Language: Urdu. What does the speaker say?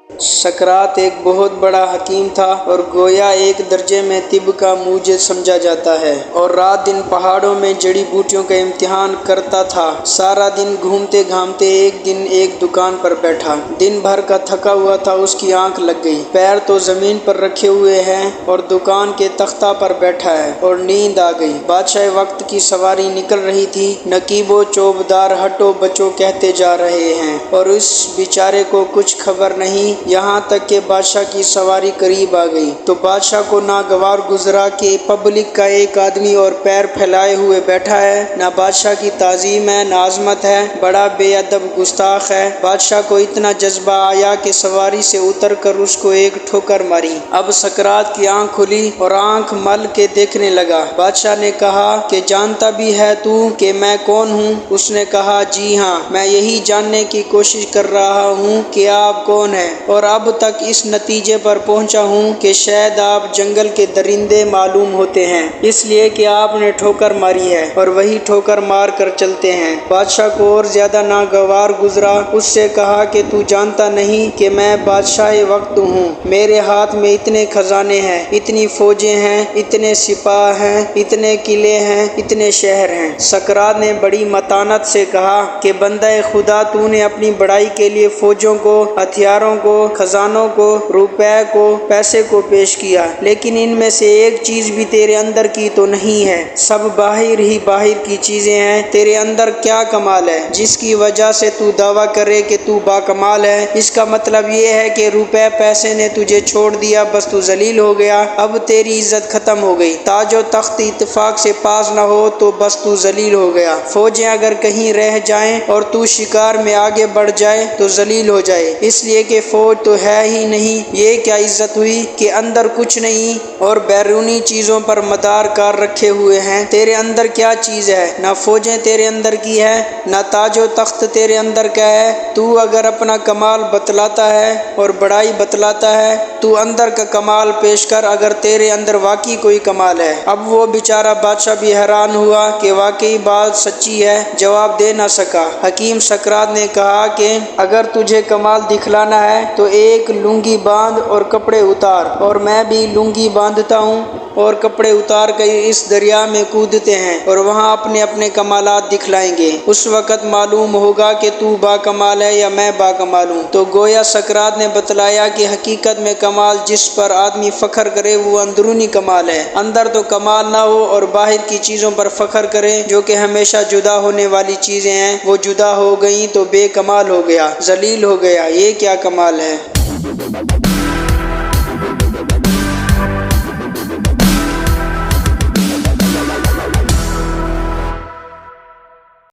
سقراط ایک بہت بڑا حکیم تھا اور گویا ایک درجے میں طب کا موجد سمجھا جاتا ہے، اور رات دن پہاڑوں میں جڑی بوٹیوں کا امتحان کرتا تھا۔ سارا دن گھومتے گھامتے ایک دن ایک دکان پر بیٹھا۔ دن بھر کا تھکا ہوا تھا، اس کی آنکھ لگ گئی۔ پیر تو زمین پر رکھے ہوئے ہیں اور دکان کے تختہ پر بیٹھا ہے اور نیند آ گئی۔ بادشاہ وقت کی سواری نکل رہی تھی۔ نقیب و چوبدار ہٹو بچو کہتے جا رہے ہیں اور اس بیچارے کو کچھ خبر نہیں، یہاں تک کہ بادشاہ کی سواری قریب آ گئی تو بادشاہ کو ناگوار گزرا کہ پبلک کا ایک آدمی اور پیر پھیلائے ہوئے بیٹھا ہے۔ نہ بادشاہ کی تعظیم ہے نہ عظمت ہے، بڑا بے ادب گستاخ ہے۔ بادشاہ کو اتنا جذبہ آیا کہ سواری سے اتر کر اس کو ایک ٹھوکر ماری۔ اب سقراط کی آنکھ کھلی اور آنکھ مل کے دیکھنے لگا۔ بادشاہ نے کہا کہ جانتا بھی ہے تو کہ میں کون ہوں؟ اس نے کہا جی ہاں، میں یہی جاننے کی کوشش کر رہا ہوں کہ آپ کون ہیں، اور اب تک اس نتیجے پر پہنچا ہوں کہ شاید آپ جنگل کے درندے معلوم ہوتے ہیں، اس لیے کہ آپ نے ٹھوکر ماری ہے اور وہی ٹھوکر مار کر چلتے ہیں۔ بادشاہ کو اور زیادہ ناگوار گزرا۔ اس سے کہا کہ تو جانتا نہیں کہ میں بادشاہ وقت ہوں، میرے ہاتھ میں اتنے خزانے ہیں، اتنی فوجیں ہیں، اتنے سپاہ ہیں، اتنے قلعے ہیں، اتنے شہر ہیں۔ سقراط نے بڑی متانت سے کہا کہ بندہ خدا، تو نے اپنی بڑائی کے لیے فوجوں کو، ہتھیاروں کو، خزانوں کو، روپے کو، پیسے کو پیش کیا، لیکن ان میں سے ایک چیز بھی تیرے اندر کی تو نہیں ہے، سب باہر ہی باہر کی چیزیں ہیں۔ تیرے اندر کیا کمال ہے جس کی وجہ سے تو دعویٰ کرے کہ تو باکمال ہے؟ اس کا مطلب یہ ہے کہ روپے پیسے نے تجھے چھوڑ دیا، بس تو ذلیل ہو گیا، اب تیری عزت ختم ہو گئی۔ تاج و تخت اتفاق سے پاس نہ ہو تو بس تو ذلیل ہو گیا۔ فوجیں اگر کہیں رہ جائیں اور تو شکار میں آگے بڑھ جائے تو ذلیل ہو جائے، اس لیے کہ فوج تو ہے ہی نہیں۔ یہ کیا عزت ہوئی کہ اندر کچھ نہیں اور بیرونی چیزوں پر مدار کار رکھے ہوئے ہیں؟ تیرے اندر کیا چیز ہے؟ نہ فوجیں تیرے اندر کی ہے، نہ تاج و تخت تیرے اندر کا ہے۔ تو اگر اپنا کمال بتلاتا ہے اور بڑائی بتلاتا ہے تو اندر کا کمال پیش کر، اگر تیرے اندر واقعی کوئی کمال ہے۔ اب وہ بیچارہ بادشاہ بھی حیران ہوا کہ واقعی بات سچی ہے، جواب دے نہ سکا۔ حکیم سقراط نے کہا کہ اگر تجھے کمال دکھلانا ہے تو ایک لنگی باندھ اور کپڑے اتار، اور میں بھی لنگی باندھتا ہوں اور کپڑے اتار کر اس دریا میں کودتے ہیں اور وہاں اپنے اپنے کمالات دکھلائیں گے۔ اس وقت معلوم ہوگا کہ تو باکمال ہے یا میں باکمال ہوں۔ تو گویا سقراط نے بتلایا کہ حقیقت میں کمال جس پر آدمی فخر کرے وہ اندرونی کمال ہے۔ اندر تو کمال نہ ہو اور باہر کی چیزوں پر فخر کرے جو کہ ہمیشہ جدا ہونے والی چیزیں ہیں، وہ جدا ہو گئیں تو بے کمال ہو گیا، ذلیل ہو گیا۔ یہ کیا کمال ہے؟